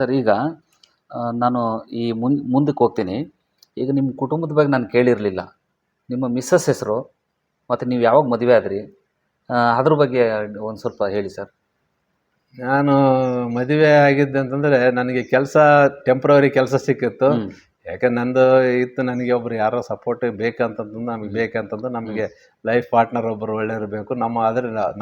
Sir ಈಗ ನಾನು ಈ ಮುಂದಕ್ಕೆ ಹೋಗ್ತೀನಿ. ಈಗ ನಿಮ್ಮ ಕುಟುಂಬದ ಬಗ್ಗೆ ನಾನು ಕೇಳಿರಲಿಲ್ಲ. ನಿಮ್ಮ ಮಿಸಸ್ ಹೆಸರು ಮತ್ತು ನೀವು ಯಾವಾಗ ಮದುವೆ ಆದ್ರಿ? ಅದ್ರ ಬಗ್ಗೆ ಒಂದು ಸ್ವಲ್ಪ ಹೇಳಿ ಸರ್. ನಾನು ಮದುವೆ ಆಗಿದ್ದಂತಂದರೆ ನನಗೆ ಕೆಲಸ ಟೆಂಪ್ರವರಿ ಕೆಲಸ ಸಿಕ್ಕಿತ್ತು. ಹ್ಮ್. ಯಾಕಂದ್ರೆ ನಂದು ಇತ್ತು, ನನಗೆ ಒಬ್ರು ಯಾರೋ ಸಪೋರ್ಟ್ ಬೇಕಂತಂದು ನಮಗೆ ಬೇಕಂತಂದು ನಮಗೆ ಲೈಫ್ ಪಾರ್ಟ್ನರ್ ಒಬ್ಬರು ಒಳ್ಳೆಯವರು ಬೇಕು,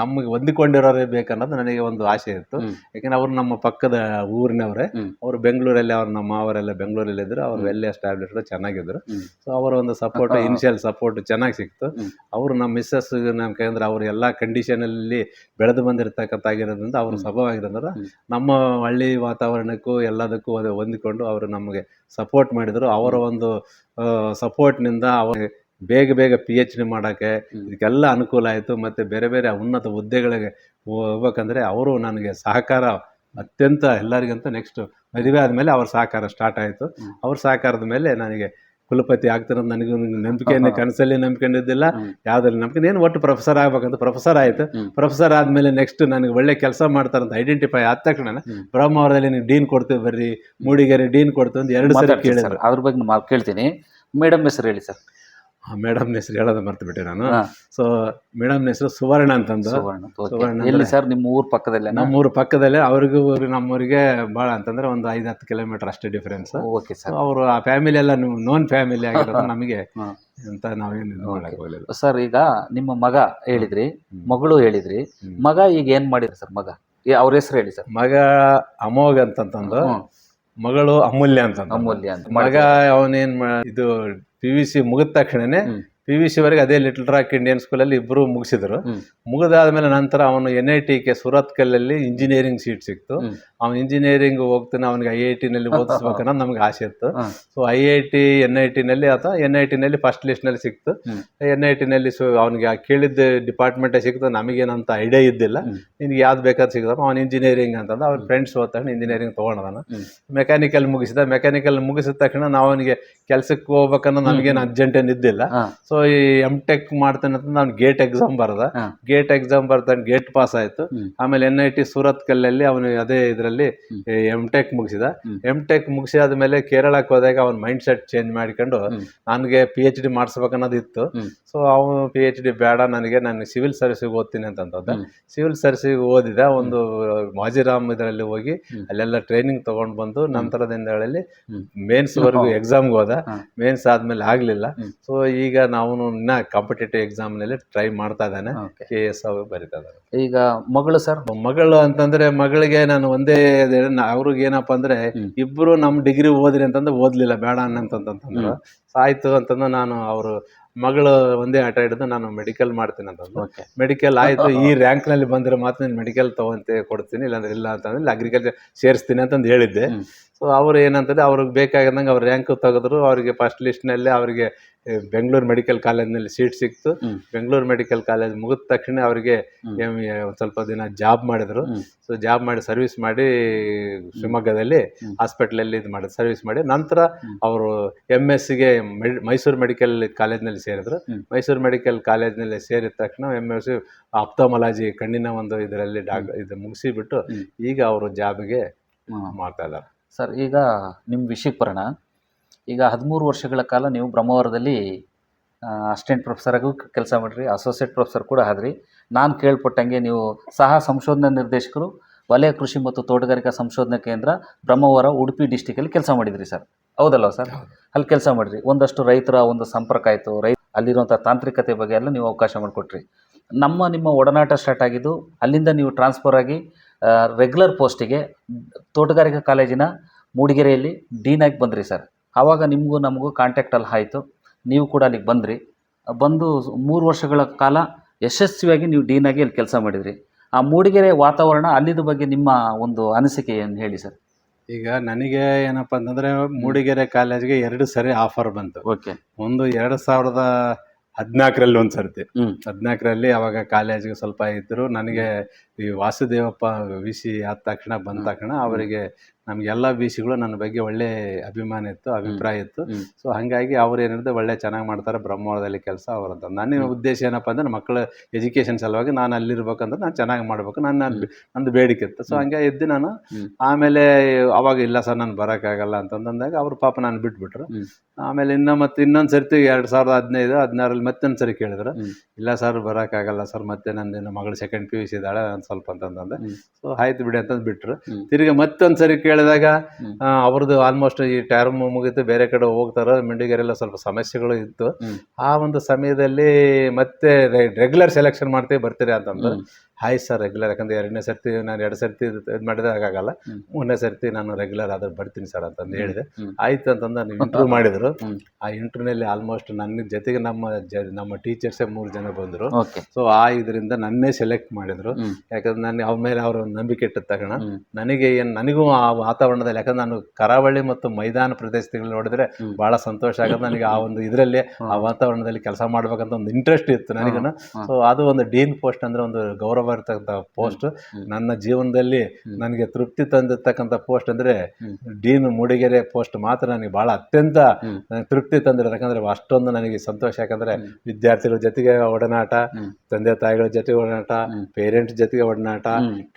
ನಮಗೆ ಹೊಂದಿಕೊಂಡಿರೋರೇ ಬೇಕನ್ನೋದು ನನಗೆ ಒಂದು ಆಸೆ ಇತ್ತು. ಹ್ಮ್. ಯಾಕಂದ್ರೆ ಅವರು ನಮ್ಮ ಪಕ್ಕದ ಊರಿನವರೇ. ಹ್ಮ್. ಅವರು ಬೆಂಗಳೂರಲ್ಲಿ, ನಮ್ಮ ಮಾವರೆಲ್ಲ ಬೆಂಗಳೂರಲ್ಲಿ ಇದ್ದರು. ಅವರು ವೆಲ್ ಎಸ್ಟಾಬ್ಲಿಷ್ಡ್ ಚೆನ್ನಾಗಿದ್ದರು. ಹ್ಮ್. ಸೊ ಅವರ ಒಂದು ಸಪೋರ್ಟ್, ಇನಿಷಿಯಲ್ ಸಪೋರ್ಟ್ ಚೆನ್ನಾಗಿ ಸಿಕ್ತು. ಹ್ಮ್. ಅವರು ನಮ್ಮ ಮಿಸ್ಸಸ್ ಯಾಕಂದ್ರೆ ಅವರು ಎಲ್ಲ ಕಂಡೀಷನಲ್ಲಿ ಬೆಳೆದು ಬಂದಿರತಕ್ಕಂತಾಗಿರೋದ್ರಿಂದ, ಅವರು ಸ್ವಭಾವವಾಗಿರೋದ್ರಿಂದ ನಮ್ಮ ಹಳ್ಳಿ ವಾತಾವರಣಕ್ಕೂ ಎಲ್ಲದಕ್ಕೂ ಹೊಂದಿಕೊಂಡು ಅವರು ನಮಗೆ ಸಪೋರ್ಟ್ ಮಾಡಿದರು. ಅವರ ಒಂದು ಸಪೋರ್ಟ್ನಿಂದ ಅವರು ಬೇಗ ಬೇಗ PhD ಮಾಡೋಕ್ಕೆ ಇದಕ್ಕೆಲ್ಲ ಅನುಕೂಲ ಆಯಿತು. ಮತ್ತು ಬೇರೆ ಬೇರೆ ಉನ್ನತ ಹುದ್ದೆಗಳಿಗೆ ಹೋಗ್ಬೇಕಂದ್ರೆ ಅವರು ನನಗೆ ಸಹಕಾರ ಅತ್ಯಂತ ಎಲ್ಲರಿಗಂತ. ನೆಕ್ಸ್ಟ್ ಮದುವೆ ಆದಮೇಲೆ ಅವ್ರ ಸಹಕಾರ ಸ್ಟಾರ್ಟ್ ಆಯಿತು. ಅವ್ರ ಸಹಕಾರದ ಮೇಲೆ ನನಗೆ ಕುಲಪತಿ ಆಗ್ತಾರಂತ ನನಗೂ ನಂಬಿಕೆಯನ್ನು ಕನಸಲ್ಲಿ ನಂಬಿಕೊಂಡಿದ್ದಿಲ್ಲ, ಯಾವುದ್ರಲ್ಲಿ ನಂಬಿಕೆ ಏನು, ಒಟ್ಟು ಪ್ರೊಫೆಸರ್ ಆಗ್ಬೇಕಂತ ಪ್ರೊಫೆಸರ್ ಆಯಿತು. ಪ್ರೊಫೆಸರ್ ಆದಮೇಲೆ ನೆಕ್ಸ್ಟ್ ನನಗೆ ಒಳ್ಳೆ ಕೆಲಸ ಮಾಡ್ತಾರಂತ ಐಡೆಂಟಿಫೈ ಆದ ತಕ್ಷಣ ಬ್ರಹ್ಮಾವರದಲ್ಲಿ ನೀವು ಡೀನ್ ಕೊಡ್ತೀವಿ ಬರ್ರಿ, ಮೂಡಿಗೆರೆ ಡೀನ್ ಕೊಡ್ತೀವಿ ಅಂತ 2 ಸಲ ಕೇಳಿದ್ರು. ಅದ್ರ ಬಗ್ಗೆ ಕೇಳ್ತೀನಿ. ಮೇಡಮ್ ಹೆಸರು ಹೇಳಿ ಸರ್. ಮೇಡಮ್ ಹೆಸರು ಹೇಳೋದು ಮರ್ತು ಬಿಟ್ಟೆ ನಾನು. ಸೊ ಮೇಡಮ್ ಹೆಸರು ಸುವರ್ಣ ಅಂತಂದು. ಎಲ್ಲಿ ಸರ್? ನಿಮ್ಮ ಊರ ಪಕ್ಕದಲ್ಲೇ? ನಮ್ಮೂರು ಪಕ್ಕದಲ್ಲೇ. ಅವ್ರಿಗೂ ನಮ್ಮೂರಿಗೆ ಭಾಳ ಅಂತಂದ್ರೆ ಒಂದು 5-10 ಕಿಲೋಮೀಟರ್ ಅಷ್ಟೇ ಡಿಫರೆನ್ಸ್. Okay sir. ಅವರು ಆ ಫ್ಯಾಮಿಲಿ ಎಲ್ಲ ನೋನ್ ಫ್ಯಾಮಿಲಿ ಆಗಿರೋದು ನಮಗೆ ಅಂತ ನಾವೇನು ಇದು ಮಾಡಕ್ಕೆ ಹೋಗಲಿಲ್ಲ. ಸರ್ ಈಗ ನಿಮ್ಮ ಮಗ ಹೇಳಿದ್ರಿ, ಮಗಳು ಹೇಳಿದ್ರಿ. ಮಗ ಈಗ ಏನ್ ಮಾಡಿದ್ರಿ ಸರ್? ಮಗ ಅವ್ರ ಹೆಸರು ಹೇಳಿ ಸರ್. ಮಗ ಅಮೋಘ್ ಅಂತಂತಂದು, ಮಗಳು ಅಮೂಲ್ಯ ಅಂತ. ಅಮೂಲ್ಯ ಅಂತ. ಮಗ ಅವನೇನ್ ಇದು PVC ಮುಗಿದ ತಕ್ಷಣನೇ PVC ವರೆಗೆ ಅದೇ ಲಿಟಲ್ ರಾಕ್ ಇಂಡಿಯನ್ ಸ್ಕೂಲಲ್ಲಿ ಇಬ್ಬರು ಮುಗಿಸಿದ್ರು. ಮುಗಿದಾದ್ಮೇಲೆ ನಂತರ ಅವನು NITಗೆ ಸುರತ್ ಕಲ್ಲಲ್ಲಿ ಇಂಜಿನಿಯರಿಂಗ್ ಸೀಟ್ ಸಿಕ್ತು. ಅವನು ಇಂಜಿನಿಯರಿಂಗ್ ಹೋಗ್ತಾನೆ. ಅವನಿಗೆ IITನಲ್ಲಿ ಓದಿಸ್ಬೇಕನ್ನೋದು ನಮ್ಗೆ ಆಸೆ ಇತ್ತು. ಸೊ IIT NITನಲ್ಲಿ ಅಥವಾ NITನಲ್ಲಿ ಫಸ್ಟ್ ಲಿಸ್ಟ್ನಲ್ಲಿ ಸಿಕ್ತು. NITನಲ್ಲಿ ಅವನಿಗೆ ಕೇಳಿದ್ದ ಡಿಪಾರ್ಟ್ಮೆಂಟೇ ಸಿಕ್ತು. ನಮಗೇನಂತ ಐಡಿಯಾ ಇದ್ದಿಲ್ಲ. ನಿನ್ಗೆ ಯಾವ್ದು ಬೇಕಾದ್ರೆ ಸಿಗ್ತಪ್ಪ. ಅವನು ಇಂಜಿನಿಯರಿಂಗ್ ಅಂತಂದು ಅವ್ರ ಫ್ರೆಂಡ್ಸ್ ಓದ್ತಾನೆ ಇಂಜಿನಿಯರಿಂಗ್ ತೊಗೊಂಡದಾನ. ಮೆಕ್ಯಾನಿಕಲ್ ಮುಗಿಸಿದ. ಮೆಕ್ಯಾನಿಕಲ್ ಮುಗಿಸಿದ ತಕ್ಷಣ ನಾವು ಅವನಿಗೆ ಕೆಲಸಕ್ಕೆ ಹೋಗ್ಬೇಕನ್ನೋ ನಮಗೇನು ಅರ್ಜೆಂಟ್ ಏನು ಇದ್ದಿಲ್ಲ. ಸೊ ಈ M.Tech ಮಾಡ್ತಾನೆ ಅಂತ ಅವ್ನು ಗೇಟ್ ಎಕ್ಸಾಮ್ ಬರ್ದ. ಗೇಟ್ ಎಕ್ಸಾಮ್ ಬರ್ತಾನೆ, ಗೇಟ್ ಪಾಸ್ ಆಯ್ತು. ಆಮೇಲೆ NIT ಸೂರತ್ ಕಲ್ಲಲ್ಲಿ ಅವನು ಅದೇ ಇದರಲ್ಲಿ M.Tech ಮುಗಿಸಿದ. M.Tech ಮುಗಿಸಿದ ಕೇರಳಕ್ಕೆ ಹೋದಾಗ ಅವನ ಮೈಂಡ್ ಸೆಟ್ ಚೇಂಜ್ ಮಾಡ್ಕೊಂಡು ನನಗೆ PhD ಮಾಡಿಸ್ಬೇಕನ್ನೋದು ಇತ್ತು. ಸೊ ಅವನು PhD ಬೇಡ, ನಾನು ಸಿವಿಲ್ ಸರ್ವಿಸಿಗೆ ಓದ್ತೀನಿ ಅಂತಂದ. ಸಿವಿಲ್ ಸರ್ವಿಸಿಗೆ ಓದಿದ. ಒಂದು ಮಾಜಿರಾಮ್ ಇದರಲ್ಲಿ ಹೋಗಿ ಅಲ್ಲೆಲ್ಲ ಟ್ರೈನಿಂಗ್ ತಗೊಂಡು ಬಂದು ನಂತರದ ದಿನಗಳಲ್ಲಿ ಮೇನ್ಸ್ವರೆಗೂ ಎಕ್ಸಾಮ್ಗೆ ಹೋದ. ಮೇನ್ಸ್ ಆದ್ಮೇಲೆ ಆಗಲಿಲ್ಲ. ಸೊ ಈಗ ನಾವು ಇನ್ನ ಕಾಂಪಿಟೇಟಿವ್ ಎಕ್ಸಾಮ್ನಲ್ಲಿ ಟ್ರೈ ಮಾಡ್ತಾ ಇದ್ದಾನೆ. KS ಬರಿತಾ ಇದ್ದಾನೆ. ಈಗ ಮಗಳು ಸರ್? ಮಗಳು ಅಂತಂದ್ರೆ ಮಗಳಿಗೆ ನಾನು ಒಂದೇ ಅವ್ರಿಗೆ ಏನಪ್ಪಾ ಅಂದ್ರೆ, ಇಬ್ರು ನಮ್ ಡಿಗ್ರಿ ಓದ್ರಿ ಅಂತಂದ್ರೆ ಓದ್ಲಿಲ್ಲ, ಬೇಡ ಅನ್ನಂತಂದ್ರು. ಆಯ್ತು ಅಂತಂದ್ರೆ ನಾನು ಅವರು ಮಗಳು ಒಂದೇ ಆಟ ಹಿಡಿದು ನಾನು ಮೆಡಿಕಲ್ ಮಾಡ್ತೀನಿ ಅಂತಂದು. ಮೆಡಿಕಲ್ ಆಯ್ತು, ಈ ರ್ಯಾಂಕ್ ನಲ್ಲಿ ಬಂದ್ರೆ ಮಾತ್ರ ನೀನು ಮೆಡಿಕಲ್ ತಗೊಂತೆ ಕೊಡ್ತೀನಿ, ಇಲ್ಲಾಂದ್ರೆ ಇಲ್ಲ ಅಂತಂದ್ರೆ ಅಗ್ರಿಕಲ್ಚರ್ ಸೇರಿಸ್ತೀನಿ ಅಂತಂದು ಹೇಳಿದ್ದೆ. ಸೊ ಅವ್ರು ಏನಂತಂದ್ರೆ ಅವ್ರಿಗೆ ಬೇಕಾಗಿದ್ದಂಗೆ ಅವ್ರು ರ್ಯಾಂಕ್ ತೆಗೆದ್ರು. ಅವರಿಗೆ ಫಸ್ಟ್ ಲಿಸ್ಟ್ನಲ್ಲಿ ಅವರಿಗೆ ಬೆಂಗಳೂರು ಮೆಡಿಕಲ್ ಕಾಲೇಜ್ನಲ್ಲಿ ಸೀಟ್ ಸಿಕ್ತು. ಬೆಂಗಳೂರು ಮೆಡಿಕಲ್ ಕಾಲೇಜ್ ಮುಗಿದ ತಕ್ಷಣ ಅವರಿಗೆ ಸ್ವಲ್ಪ ದಿನ ಜಾಬ್ ಮಾಡಿದ್ರು. ಸೊ ಜಾಬ್ ಮಾಡಿ ಸರ್ವಿಸ್ ಮಾಡಿ ಶಿವಮೊಗ್ಗದಲ್ಲಿ ಹಾಸ್ಪಿಟ್ಲಲ್ಲಿ ಇದು ಮಾಡಿ ಸರ್ವಿಸ್ ಮಾಡಿ ನಂತರ ಅವರು MScಗೆ ಮೈಸೂರು ಮೆಡಿಕಲ್ ಕಾಲೇಜ್ನಲ್ಲಿ ಸೇರಿದ್ರು. ಮೈಸೂರು ಮೆಡಿಕಲ್ ಕಾಲೇಜ್ನಲ್ಲಿ ಸೇರಿದ ತಕ್ಷಣ MSc ಆಪ್ಥಾಮಲಾಜಿ ಕಣ್ಣಿನ ಒಂದು ಇದರಲ್ಲಿ ಇದು ಮುಗಿಸಿಬಿಟ್ಟು ಈಗ ಅವರು ಜಾಬ್ಗೆ ಮಾಡ್ತಾ ಇದ್ದಾರೆ. ಸರ್ ಈಗ ನಿಮ್ಮ ವಿಷಯಕ್ಕೆ ಬರೋಣ. ಈಗ 13 ವರ್ಷಗಳ ಕಾಲ ನೀವು ಬ್ರಹ್ಮಾವರದಲ್ಲಿ ಅಸಿಸ್ಟೆಂಟ್ ಪ್ರೊಫೆಸರ್ ಆಗೂ ಕೆಲಸ ಮಾಡಿರಿ, ಅಸೋಸಿಯೇಟ್ ಪ್ರೊಫೆಸರ್ ಕೂಡ ಆದ್ರಿ. ನಾನು ಕೇಳ್ಪಟ್ಟಂಗೆ ನೀವು ಸಹ ಸಂಶೋಧನಾ ನಿರ್ದೇಶಕರು, ವಲಯ ಕೃಷಿ ಮತ್ತು ತೋಟಗಾರಿಕಾ ಸಂಶೋಧನಾ ಕೇಂದ್ರ ಬ್ರಹ್ಮಾವರ, ಉಡುಪಿ ಡಿಸ್ಟಿಕಲ್ಲಿ ಕೆಲಸ ಮಾಡಿದ್ರಿ ಸರ್, ಹೌದಲ್ವ ಸರ್? ಅಲ್ಲಿ ಕೆಲಸ ಮಾಡಿರಿ. ಒಂದಷ್ಟು ರೈತರ ಒಂದು ಸಂಪರ್ಕ ಆಯಿತು. ಅಲ್ಲಿರುವಂಥ ತಾಂತ್ರಿಕತೆ ಬಗ್ಗೆ ಎಲ್ಲ ನೀವು ಅವಕಾಶ ಮಾಡಿಕೊಟ್ರಿ. ನಿಮ್ಮ ಒಡನಾಟ ಸ್ಟಾರ್ಟ್ ಆಗಿದ್ದು ಅಲ್ಲಿಂದ ನೀವು ಟ್ರಾನ್ಸ್ಫರ್ ಆಗಿ ರೆಗ್ಯುಲರ್ ಪೋಸ್ಟಿಗೆ ತೋಟಗಾರಿಕಾ ಕಾಲೇಜಿನ ಮೂಡಿಗೆರೆಯಲ್ಲಿ ಡೀನ್ ಆಗಿ ಬಂದ್ರಿ ಸರ್. ಆವಾಗ ನಿಮಗೂ ನಮಗೂ ಕಾಂಟ್ಯಾಕ್ಟಲ್ಲಿ ಆಯಿತು. ನೀವು ಕೂಡ ಅಲ್ಲಿಗೆ ಬಂದು 3 ವರ್ಷಗಳ ಕಾಲ ಯಶಸ್ವಿಯಾಗಿ ನೀವು ಡೀನಾಗಿ ಅಲ್ಲಿ ಕೆಲಸ ಮಾಡಿದ್ರಿ. ಆ ಮೂಡಿಗೆರೆ ವಾತಾವರಣ ಅಲ್ಲಿದ ಬಗ್ಗೆ ನಿಮ್ಮ ಒಂದು ಅನಿಸಿಕೆ ಏನು ಹೇಳಿ ಸರ್? ಈಗ ನನಗೆ ಏನಪ್ಪ ಅಂತಂದರೆ, ಮೂಡಿಗೆರೆ ಕಾಲೇಜ್ಗೆ 2 ಸರಿ ಆಫರ್ ಬಂತು. ಓಕೆ. ಒಂದು 2014ರಲ್ಲಿ ಒಂದು ಸರ್ತಿ. 14ರಲ್ಲಿ ಅವಾಗ ಕಾಲೇಜ್ಗೆ ಸ್ವಲ್ಪ ಇದ್ದರು. ನನಗೆ ಈ ವಾಸುದೇವಪ್ಪ VC ಆದ ತಕ್ಷಣ ಬಂದ ತಕ್ಷಣ ಅವರಿಗೆ ನಮಗೆಲ್ಲ BCಗಳು ನನ್ನ ಬಗ್ಗೆ ಒಳ್ಳೆ ಅಭಿಮಾನ ಇತ್ತು, ಅಭಿಪ್ರಾಯ ಇತ್ತು. ಸೊ ಹಾಗಾಗಿ ಅವ್ರು ಏನಿದೆ ಒಳ್ಳೆ ಚೆನ್ನಾಗಿ ಮಾಡ್ತಾರೆ ಬ್ರಹ್ಮವರದಲ್ಲಿ ಕೆಲಸ ಅವರಂತ. ನನ್ನ ಉದ್ದೇಶ ಏನಪ್ಪ ಅಂದರೆ ಮಕ್ಕಳ ಎಜುಕೇಷನ್ ಸಲುವಾಗಿ ನಾನು ಅಲ್ಲಿರ್ಬೇಕಂದ್ರೆ ನಾನು ಚೆನ್ನಾಗಿ ಮಾಡಬೇಕು, ನಂದು ಬೇಡಿಕೆ ಇತ್ತು. ಸೊ ಹಂಗೆ ಇದ್ದು ನಾನು ಆಮೇಲೆ ಅವಾಗ ಇಲ್ಲ ಸರ್ ನಾನು ಬರೋಕ್ಕಾಗಲ್ಲ ಅಂತಂದಾಗ ಅವ್ರ ಪಾಪ ನಾನು ಬಿಟ್ಬಿಟ್ರು. ಆಮೇಲೆ ಇನ್ನೊಂದು ಸರ್ತಿ 2015, 2016 ಮತ್ತೊಂದು ಸರಿ ಕೇಳಿದ್ರು, ಇಲ್ಲ ಸರ್ ಬರೋಕ್ಕಾಗಲ್ಲ ಸರ್, ಮತ್ತೆ ನನ್ನ ಮಗಳು ಸೆಕೆಂಡ್ PUC ಇದ್ದಾಳೆ ಒಂದು ಸ್ವಲ್ಪ ಅಂತಂದೆ. ಸೊ ಆಯ್ತು ಬಿಡಿ ಅಂತಂದು ಬಿಟ್ರು. ತಿರ್ಗಿ ಮತ್ತೊಂದು ಸರಿ ಕೇಳಿದಾಗ ಅವ್ರದ್ದು ಆಲ್ಮೋಸ್ಟ್ ಈ ಟರ್ಮ್ ಮುಗಿತು, ಬೇರೆ ಕಡೆ ಹೋಗ್ತಾರೋ, ಮಿಂಡಿಗೆರೆಲ್ಲ ಸ್ವಲ್ಪ ಸಮಸ್ಯೆಗಳು ಇತ್ತು. ಆ ಒಂದು ಸಮಯದಲ್ಲಿ ಮತ್ತೆ ರೆಗ್ಯುಲರ್ ಸೆಲೆಕ್ಷನ್ ಮಾಡ್ತೀವಿ ಬರ್ತೀರಿ ಅಂತಂದ್ರೆ ಆಯ್ತು ಸರ್ ರೆಗ್ಯುಲರ್, ಯಾಕಂದ್ರೆ 2ನೇ ಸರ್ತಿ ನಾನು 2 ಸರ್ತಿ ಇದು ಮಾಡಿದ್ರೆ ಆಗಾಗಲ್ಲ, 3ನೇ ಸರ್ತಿ ನಾನು ರೆಗ್ಯುಲರ್ ಆದ್ರೆ ಬರ್ತೀನಿ ಸರ್ ಅಂತಂದು ಹೇಳಿದೆ. ಆಯ್ತು ಅಂತಂದು ನಾನು ಇಂಟರ್ವ್ಯೂ ಮಾಡಿದ್ರು. ಆ ಇಂಟರ್ವ್ಯೂನಲ್ಲಿ ಆಲ್ಮೋಸ್ಟ್ ನನ್ನ ಜೊತೆಗೆ ನಮ್ಮ ಟೀಚರ್ಸೇ 3 ಜನ ಬಂದರು. ಸೊ ಇದರಿಂದ ನನ್ನೇ ಸೆಲೆಕ್ಟ್ ಮಾಡಿದ್ರು. ಯಾಕಂದ್ರೆ ನಾನು ಅವ್ರ ಮೇಲೆ ಅವ್ರ ನಂಬಿಕೆ ಇಟ್ಟ ತಗೋಣ ನನಗೂ ಆ ವಾತಾವರಣದಲ್ಲಿ, ಯಾಕಂದ್ರೆ ನಾನು ಕರಾವಳಿ ಮತ್ತು ಮೈದಾನ ಪ್ರದೇಶಗಳು ನೋಡಿದ್ರೆ ಬಹಳ ಸಂತೋಷ ಆಗುತ್ತೆ ನನಗೆ. ಆ ಒಂದು ಇದರಲ್ಲಿ ಆ ವಾತಾವರಣದಲ್ಲಿ ಕೆಲಸ ಮಾಡ್ಬೇಕಂತ ಒಂದು ಇಂಟ್ರೆಸ್ಟ್ ಇತ್ತು ನನಗೂ. ಸೊ ಅದು ಒಂದು ಡೀನ್ ಪೋಸ್ಟ್ ಅಂದ್ರೆ ಒಂದು ಗೌರವ ಇರ್ತಕ್ಕಂಥ ಪೋಸ್ಟ್. ನನ್ನ ಜೀವನದಲ್ಲಿ ನನಗೆ ತೃಪ್ತಿ ತಂದಿರ್ತಕ್ಕಂಥ ಪೋಸ್ಟ್ ಅಂದ್ರೆ ಡೀನ್ ಮೂಡಿಗೆರೆ ಪೋಸ್ಟ್ ಮಾತ್ರ ನನಗೆ ಬಹಳ ಅತ್ಯಂತ ತೃಪ್ತಿ ತಂದಿರೋದು. ಯಾಕಂದ್ರೆ ಅಷ್ಟೊಂದು ನನಗೆ ಸಂತೋಷ. ಯಾಕಂದ್ರೆ ವಿದ್ಯಾರ್ಥಿಗಳ ಜೊತೆಗೆ ಒಡನಾಟ, ತಂದೆ ತಾಯಿಗಳ ಜೊತೆಗೆ ಒಡನಾಟ, ಪೇರೆಂಟ್ಸ್ ಜೊತೆಗೆ ಒಡನಾಟ,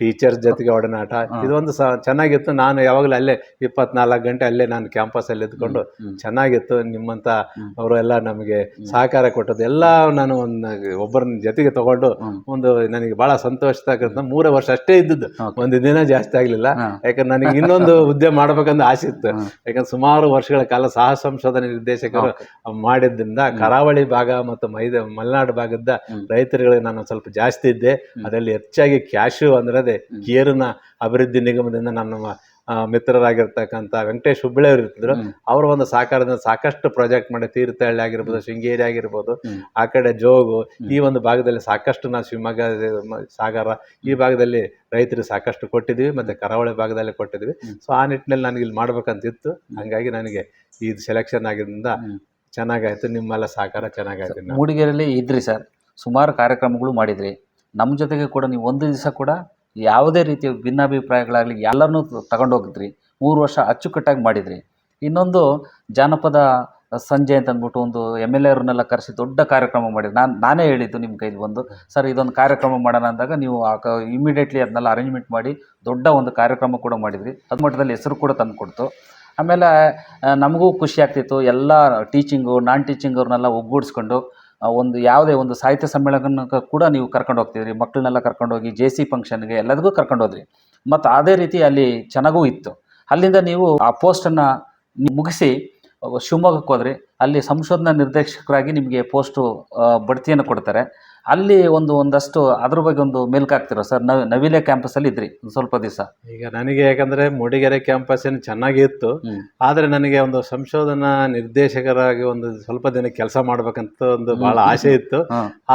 ಟೀಚರ್ಸ್ ಜೊತೆಗೆ ಒಡನಾಟ, ಇದೊಂದು ಚೆನ್ನಾಗಿತ್ತು. ನಾನು ಯಾವಾಗಲೂ ಅಲ್ಲೇ 24 ಗಂಟೆ ಅಲ್ಲೇ ನಾನು ಕ್ಯಾಂಪಸ್ ಅಲ್ಲಿ ಇದ್ಕೊಂಡು ಚೆನ್ನಾಗಿತ್ತು. ನಿಮ್ಮಂತ ಅವರು ಎಲ್ಲ ನಮಗೆ ಸಹಕಾರ ಕೊಟ್ಟದ್ದು ಎಲ್ಲ ನಾನು ಒಬ್ಬರನ್ನ ಜೊತೆಗೆ ತಗೊಂಡು ಒಂದು ನನಗೆ ಬಹಳ ಸಂತೋಷದಾಗಂತ 3 ವರ್ಷ ಅಷ್ಟೇ ಇದ್ದದ್ದು, ಒಂದು ದಿನ ಜಾಸ್ತಿ ಆಗ್ಲಿಲ್ಲ. ಯಾಕಂದ್ರೆ ನನಗೆ ಇನ್ನೊಂದು ಹುದ್ದೆ ಮಾಡ್ಬೇಕಂತ ಆಸೆ ಇತ್ತು. ಯಾಕಂದ್ರೆ ಸುಮಾರು ವರ್ಷಗಳ ಕಾಲ ಸಹ ಸಂಶೋಧನೆ ನಿರ್ದೇಶಕರು ಮಾಡಿದ್ರಿಂದ ಕರಾವಳಿ ಭಾಗ ಮತ್ತು ಮಲೆನಾಡು ಭಾಗದ ರೈತರುಗಳಿಗೆ ನಾನು ಸ್ವಲ್ಪ ಜಾಸ್ತಿ ಇದ್ದೆ. ಅದರಲ್ಲಿ ಹೆಚ್ಚಾಗಿ ಕ್ಯಾಶು ಅಂದ್ರೆ ಅದೇ ಗೇರಿನ ಅಭಿವೃದ್ಧಿ ನಿಗಮದಿಂದ ನಮ್ಮ ಮಿತ್ರರಾಗಿರ್ತಕ್ಕಂಥ ವೆಂಕಟೇಶ್ ಹುಬ್ಬಳ್ಳಿ ಅವರು ಇರ್ತಿದ್ರು. ಅವರ ಒಂದು ಸಹಕಾರದಿಂದ ಸಾಕಷ್ಟು ಪ್ರಾಜೆಕ್ಟ್ ಮಾಡಿ, ತೀರ್ಥಹಳ್ಳಿ ಆಗಿರ್ಬೋದು, ಶೃಂಗೇರಿ ಆಗಿರ್ಬೋದು, ಆ ಕಡೆ ಜೋಗು, ಈ ಒಂದು ಭಾಗದಲ್ಲಿ ಸಾಕಷ್ಟು ನಾವು ಶಿವಮೊಗ್ಗ, ಸಾಗರ ಈ ಭಾಗದಲ್ಲಿ ರೈತರಿಗೆ ಸಾಕಷ್ಟು ಕೊಟ್ಟಿದ್ವಿ, ಮತ್ತೆ ಕರಾವಳಿ ಭಾಗದಲ್ಲಿ ಕೊಟ್ಟಿದ್ವಿ. ಸೊ ಆ ನಿಟ್ಟಿನಲ್ಲಿ ನನಗೆ ಇಲ್ಲಿ ಮಾಡ್ಬೇಕಂತಿತ್ತು. ಹಂಗಾಗಿ ನನಗೆ ಇದು ಸೆಲೆಕ್ಷನ್ ಆಗಿದ್ದರಿಂದ ಚೆನ್ನಾಗಾಯ್ತು. ನಿಮ್ಮೆಲ್ಲ ಸಹಕಾರ ಚೆನ್ನಾಗಾಯ್ತು. ಮೂಡಿಗೆರೆಯಲ್ಲಿ ಇದ್ರಿ ಸರ್, ಸುಮಾರು ಕಾರ್ಯಕ್ರಮಗಳು ಮಾಡಿದ್ರಿ. ನಮ್ಮ ಜೊತೆಗೆ ಕೂಡ ನೀವು ಒಂದು ದಿವಸ ಕೂಡ ಯಾವುದೇ ರೀತಿಯ ಭಿನ್ನಾಭಿಪ್ರಾಯಗಳಾಗಲಿ ಎಲ್ಲರನ್ನೂ ತಗೊಂಡೋಗಿದ್ರಿ. 3 ವರ್ಷ ಅಚ್ಚುಕಟ್ಟಾಗಿ ಮಾಡಿದ್ರಿ. ಇನ್ನೊಂದು ಜಾನಪದ ಸಂಜೆ ಅಂತ ಅಂದ್ಬಿಟ್ಟು ಒಂದು MLA ಅವ್ರನ್ನೆಲ್ಲ ಕರೆಸಿ ದೊಡ್ಡ ಕಾರ್ಯಕ್ರಮ ಮಾಡಿದ್ರಿ. ನಾನೇ ಹೇಳಿದ್ದು ನಿಮ್ಮ ಕೈಲಿ ಬಂದು, ಸರ್ ಇದೊಂದು ಕಾರ್ಯಕ್ರಮ ಮಾಡೋಣ ಅಂದಾಗ ನೀವು ಇಮಿಡಿಯೇಟ್ಲಿ ಅದನ್ನೆಲ್ಲ ಅರೇಂಜ್ಮೆಂಟ್ ಮಾಡಿ ದೊಡ್ಡ ಒಂದು ಕಾರ್ಯಕ್ರಮ ಕೂಡ ಮಾಡಿದ್ರಿ. ಅದು ಮಟ್ಟದಲ್ಲಿ ಹೆಸರು ಕೂಡ ತಂದು ಕೊಡ್ತು. ಆಮೇಲೆ ನಮಗೂ ಖುಷಿ ಆಗ್ತಿತ್ತು. ಎಲ್ಲ ಟೀಚಿಂಗು ನಾನ್ ಟೀಚಿಂಗ್ ಅವ್ರನ್ನೆಲ್ಲ ಒಗ್ಗೂಡಿಸ್ಕೊಂಡು ಒಂದು ಯಾವುದೇ ಒಂದು ಸಾಹಿತ್ಯ ಸಮ್ಮೇಳನಕ್ಕೆ ಕೂಡ ನೀವು ಕರ್ಕೊಂಡು ಹೋಗ್ತಿದ್ರಿ. ಮಕ್ಕಳನ್ನೆಲ್ಲ ಕರ್ಕೊಂಡೋಗಿ JC ಫಂಕ್ಷನ್ಗೆ ಎಲ್ಲದಕ್ಕೂ ಕರ್ಕೊಂಡು ಹೋದ್ರಿ. ಮತ್ತು ಅದೇ ರೀತಿ ಅಲ್ಲಿ ಚೆನ್ನಾಗೂ ಇತ್ತು. ಅಲ್ಲಿಂದ ನೀವು ಆ ಪೋಸ್ಟನ್ನು ಮುಗಿಸಿ ಶಿವಮೊಗ್ಗಕ್ಕೆ ಹೋದ್ರಿ. ಅಲ್ಲಿ ಸಂಶೋಧನಾ ನಿರ್ದೇಶಕರಾಗಿ ನಿಮಗೆ ಪೋಸ್ಟು ಬಡ್ತಿಯನ್ನು ಕೊಡ್ತಾರೆ. ಅಲ್ಲಿ ಒಂದಷ್ಟು ಅದ್ರ ಬಗ್ಗೆ ಒಂದು ಮೇಲ್ಕಾಗ್ತಿರೋ ಸರ್. ನವಿಲೆ ಕ್ಯಾಂಪಸ್ಸಲ್ಲಿ ಇದ್ರಿ ಒಂದು ಸ್ವಲ್ಪ ದಿವಸ. ಈಗ ನನಗೆ ಯಾಕಂದ್ರೆ ಮೂಡಿಗೆರೆ ಕ್ಯಾಂಪಸ್ ಏನು ಚೆನ್ನಾಗಿ ಇತ್ತು, ಆದರೆ ನನಗೆ ಒಂದು ಸಂಶೋಧನಾ ನಿರ್ದೇಶಕರಾಗಿ ಒಂದು ಸ್ವಲ್ಪ ದಿನ ಕೆಲಸ ಮಾಡ್ಬೇಕಂತ ಒಂದು ಬಹಳ ಆಸೆ ಇತ್ತು.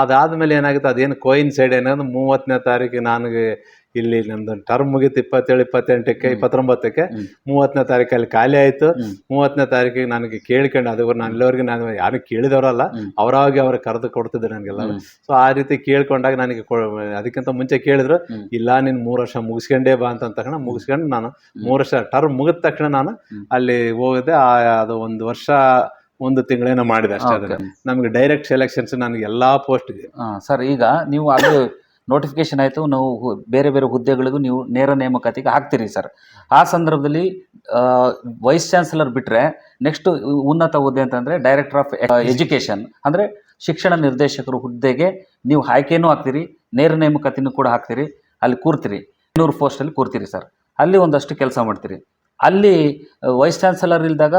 ಅದಾದ್ಮೇಲೆ ಏನಾಗುತ್ತೆ, ಅದೇನು ಕೋಯಿನ್ಸೈಡ್ ಏನಾದ್ರು 30ನೇ ತಾರೀಕಿಗೆ ನನಗೆ ಇಲ್ಲಿ ನಮ್ದು ಟರ್ಮ್ ಮುಗೀತು 27, 28ಕ್ಕೆ 29ಕ್ಕೆ 30ನೇ ತಾರೀಕಲ್ಲಿ ಖಾಲಿ ಆಯಿತು. 30ನೇ ತಾರೀಕಿಗೆ ನನಗೆ ಕೇಳ್ಕೊಂಡು, ಅದು ನಾನು ಇಲ್ಲಿವರೆಗೆ ನಾನು ಯಾರು ಕೇಳಿದವರಲ್ಲ, ಅವರಾಗಿ ಅವ್ರು ಕರೆದು ಕೊಡ್ತಿದ್ರು ನನಗೆಲ್ಲ. ಸೊ ಆ ರೀತಿ ಕೇಳ್ಕೊಂಡಾಗ ನನಗೆ ಅದಕ್ಕಿಂತ ಮುಂಚೆ ಕೇಳಿದ್ರು, ಇಲ್ಲ ನೀನು 3 ವರ್ಷ ಮುಗಿಸ್ಕೊಂಡೇ ಬಾ ಅಂತ ತಕ್ಷಣ ಮುಗಿಸ್ಕೊಂಡು ನಾನು 3 ವರ್ಷ ಟರ್ಮ್ ಮುಗಿದ ತಕ್ಷಣ ನಾನು ಅಲ್ಲಿ ಹೋಗಿದ್ದೆ. ಅದು 1 ವರ್ಷ 1 ತಿಂಗಳೇನೋ ಮಾಡಿದೆ ಅಷ್ಟೇ. ಅದನ್ನು ನಮಗೆ ಡೈರೆಕ್ಟ್ ಸೆಲೆಕ್ಷನ್ಸ್ ನನಗೆ ಎಲ್ಲ ಪೋಸ್ಟ್ಗೆ. ಸರ್ ಈಗ ನೀವು ಅದು ನೋಟಿಫಿಕೇಶನ್ ಆಯಿತು, ನಾವು ಬೇರೆ ಬೇರೆ ಹುದ್ದೆಗಳಿಗೂ ನೀವು ನೇರ ನೇಮಕಾತಿಗೆ ಹಾಕ್ತೀರಿ ಸರ್. ಆ ಸಂದರ್ಭದಲ್ಲಿ ವೈಸ್ ಚಾನ್ಸಲರ್ ಬಿಟ್ಟರೆ ನೆಕ್ಸ್ಟ್ ಉನ್ನತ ಹುದ್ದೆ ಅಂತಂದರೆ ಡೈರೆಕ್ಟರ್ ಆಫ್ ಎಜುಕೇಷನ್, ಅಂದರೆ ಶಿಕ್ಷಣ ನಿರ್ದೇಶಕರು ಹುದ್ದೆಗೆ ನೀವು ಆಯ್ಕೆನೂ ಹಾಕ್ತೀರಿ, ನೇರ ನೇಮಕಾತಿನೂ ಕೂಡ ಹಾಕ್ತೀರಿ. ಅಲ್ಲಿ ಕೂರ್ತೀರಿ, 200 ಪೋಸ್ಟಲ್ಲಿ ಕೂರ್ತೀರಿ ಸರ್. ಅಲ್ಲಿ ಒಂದಷ್ಟು ಕೆಲಸ ಮಾಡ್ತೀರಿ. ಅಲ್ಲಿ ವೈಸ್ ಚಾನ್ಸಲರ್ ಇಲ್ದಾಗ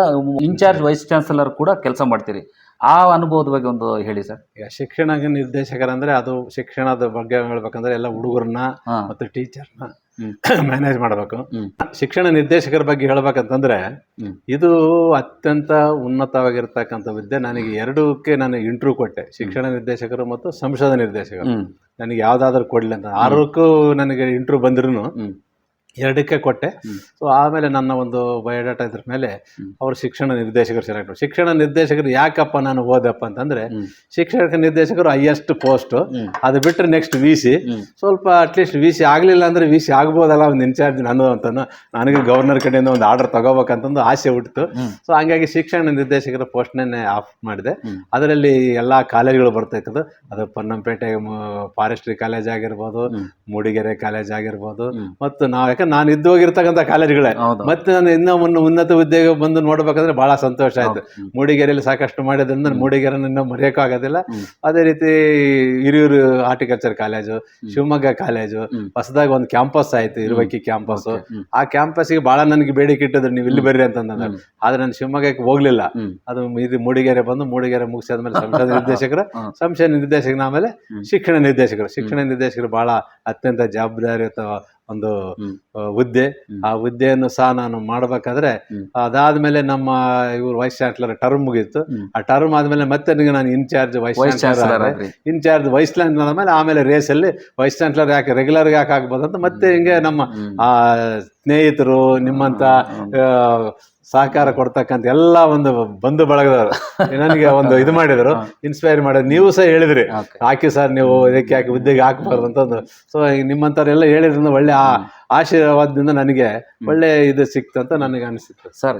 ಇನ್ಚಾರ್ಜ್ ವೈಸ್ ಚಾನ್ಸಲರ್ ಕೂಡ ಕೆಲಸ ಮಾಡ್ತೀರಿ. ಆ ಅನುಭವದ ಬಗ್ಗೆ ಒಂದು ಹೇಳಿ ಸರ್. ಈಗ ಶಿಕ್ಷಣ ನಿರ್ದೇಶಕರಂದ್ರೆ ಅದು ಶಿಕ್ಷಣದ ಬಗ್ಗೆ ಹೇಳ್ಬೇಕಂದ್ರೆ ಎಲ್ಲ ಹುಡುಗರನ್ನ ಮತ್ತು ಟೀಚರ್ನ ಮ್ಯಾನೇಜ್ ಮಾಡಬೇಕು. ಶಿಕ್ಷಣ ನಿರ್ದೇಶಕರ ಬಗ್ಗೆ ಹೇಳ್ಬೇಕಂತಂದ್ರೆ ಇದು ಅತ್ಯಂತ ಉನ್ನತವಾಗಿರ್ತಕ್ಕಂಥ ವಿದ್ಯೆ. ನನಗೆ 2ಕ್ಕೆ ನಾನು ಇಂಟರ್ವ್ಯೂ ಕೊಟ್ಟೆ, ಶಿಕ್ಷಣ ನಿರ್ದೇಶಕರು ಮತ್ತು ಸಂಶೋಧನಾ ನಿರ್ದೇಶಕರು. ನನಗೆ ಯಾವ್ದಾದ್ರು ಕೊಡ್ಲಿ ಅಂತ 6ಕ್ಕೂ ನನಗೆ ಇಂಟರ್ವ್ಯೂ ಬಂದ್ರು 2ಕ್ಕೆ ಕೊಟ್ಟೆ. ಸೊ ಆಮೇಲೆ ನನ್ನ ಒಂದು ಬಯೋಡಾಟಾ ಇದ್ರ ಮೇಲೆ ಅವರು ಶಿಕ್ಷಣ ನಿರ್ದೇಶಕರು ಸೆಲೆಕ್ಟ್ ಮಾಡಿ. ಶಿಕ್ಷಣ ನಿರ್ದೇಶಕರು ಯಾಕಪ್ಪ ನಾನು ಓದಪ್ಪ ಅಂತಂದರೆ, ಶಿಕ್ಷಕ ನಿರ್ದೇಶಕರು ಹೈಯೆಸ್ಟ್ ಪೋಸ್ಟು, ಅದು ಬಿಟ್ಟರೆ ನೆಕ್ಸ್ಟ್ VC. ಸ್ವಲ್ಪ ಅಟ್ಲೀಸ್ಟ್ VC ಆಗಲಿಲ್ಲ ಅಂದರೆ VC ಆಗ್ಬೋದಲ್ಲ ಒಂದು ಇನ್ಚಾರ್ಜ್ ನಾನು ಅಂತನೋ, ನನಗೆ ಗವರ್ನರ್ ಕಡೆಯಿಂದ ಒಂದು ಆರ್ಡರ್ ತಗೋಬೇಕಂತಂದು ಆಸೆ ಹುಟ್ಟಿತು. ಸೊ ಹಂಗಾಗಿ ಶಿಕ್ಷಣ ನಿರ್ದೇಶಕರ ಪೋಸ್ಟ್ನೇ ಆಫ್ ಮಾಡಿದೆ. ಅದರಲ್ಲಿ ಎಲ್ಲ ಕಾಲೇಜ್ಗಳು ಬರ್ತಾಯಿತ್ತು. ಅದು ಪೊನ್ನಂಪೇಟೆ ಫಾರೆಸ್ಟ್ರಿ ಕಾಲೇಜ್ ಆಗಿರ್ಬೋದು, ಮೂಡಿಗೆರೆ ಕಾಲೇಜ್ ಆಗಿರ್ಬೋದು, ಮತ್ತು ಯಾಕಂದ್ರೆ ನಾನು ಇದ್ದು ಹೋಗಿರ್ತಕ್ಕಂಥ ಕಾಲೇಜ್ಗಳೇ. ಮತ್ತೆ ನಾನು ಇನ್ನೂ ಉನ್ನತ ಹುದ್ದೆಗೆ ಬಂದು ನೋಡ್ಬೇಕಂದ್ರೆ ಬಹಳ ಸಂತೋಷ ಆಯ್ತು. ಮೂಡಿಗೆರೆಯಲ್ಲಿ ಸಾಕಷ್ಟು ಮಾಡಿದ್ರಿಂದ ಮೂಡಿಗೆರೆನ ಇನ್ನೂ ಮರೆಯೋಕ್ಕೂ ಆಗೋದಿಲ್ಲ. ಅದೇ ರೀತಿ Hiriyur horticulture college, Shivamogga college, ಹೊಸದಾಗಿ ಒಂದು ಕ್ಯಾಂಪಸ್ ಆಯ್ತು, ಇರುವಕ್ಕಿ ಕ್ಯಾಂಪಸ್. ಆ ಕ್ಯಾಂಪಸ್ಗೆ ಬಹಳ ನನಗೆ ಬೇಡಿಕೆ ಇಟ್ಟಿದ್ರು, ನೀವು ಇಲ್ಲಿ ಬರ್ರಿ ಅಂತಂದ್ರೆ. ಆದ್ರೆ ನಾನು ಶಿವಮೊಗ್ಗಕ್ಕೆ ಹೋಗ್ಲಿಲ್ಲ. ಅದು ಇದು ಮೂಡಿಗೆರೆ ಬಂದು ಮೂಡಿಗೆರೆ ಮುಗಿಸಾದ್ಮೇಲೆ ಸಂಸದ ನಿರ್ದೇಶಕರು, ಸಂಸದ ನಿರ್ದೇಶಕನ ಆಮೇಲೆ ಶಿಕ್ಷಣ ನಿರ್ದೇಶಕರು ಬಹಳ ಅತ್ಯಂತ ಜವಾಬ್ದಾರಿಯುತ ಒಂದು ಹುದ್ದೆ. ಆ ಹುದ್ದೆಯನ್ನು ಸಹ ನಾನು ಮಾಡಬೇಕಾದ್ರೆ ಅದಾದ್ಮೇಲೆ ನಮ್ಮ ಇವ್ರು ವೈಸ್ ಚಾನ್ಸಲರ್ ಟರ್ಮ್ ಮುಗೀತು. ಆ ಟರ್ಮ್ ಆದ್ಮೇಲೆ ಮತ್ತೆ ನಾನು ಇನ್ಚಾರ್ಜ್ ವೈಸ್ ಚಾನ್ಸಲರ್ ಆದ್ಮೇಲೆ ಆಮೇಲೆ ರೇಸಲ್ಲಿ ವೈಸ್ ಚಾನ್ಸಲರ್ ಯಾಕೆ ರೆಗ್ಯುಲರ್ ಯಾಕೆ ಆಗ್ಬೋದು ಅಂತ ಮತ್ತೆ ಹಿಂಗೆ ನಮ್ಮ ಸ್ನೇಹಿತರು, ನಿಮ್ಮಂತ ಸಹಕಾರ ಕೊಡ್ತಕ್ಕಂಥ ಎಲ್ಲ ಒಂದು ಬಂಧು ಬಳಗದವರು ನನಗೆ ಒಂದು ಇದು ಮಾಡಿದರು, ಇನ್ಸ್ಪೈರ್ ಮಾಡಿದ್ರು. ನೀವು ಸಹ ಹೇಳಿದ್ರಿ ಹಾಕಿ ಸರ್, ನೀವು ಇದಕ್ಕೆ ಯಾಕೆ ಹುದ್ದೆಗೆ ಹಾಕಬಾರ್ದು ಅಂತಂದು. ಸೊ ನಿಮ್ಮಂಥವ್ರೆಲ್ಲ ಹೇಳಿದ್ರಿಂದ ಒಳ್ಳೆ ಆಶೀರ್ವಾದದಿಂದ ನನಗೆ ಒಳ್ಳೆ ಇದು ಸಿಕ್ತಂತ ನನಗೆ ಅನಿಸಿತ್ತು ಸರ್.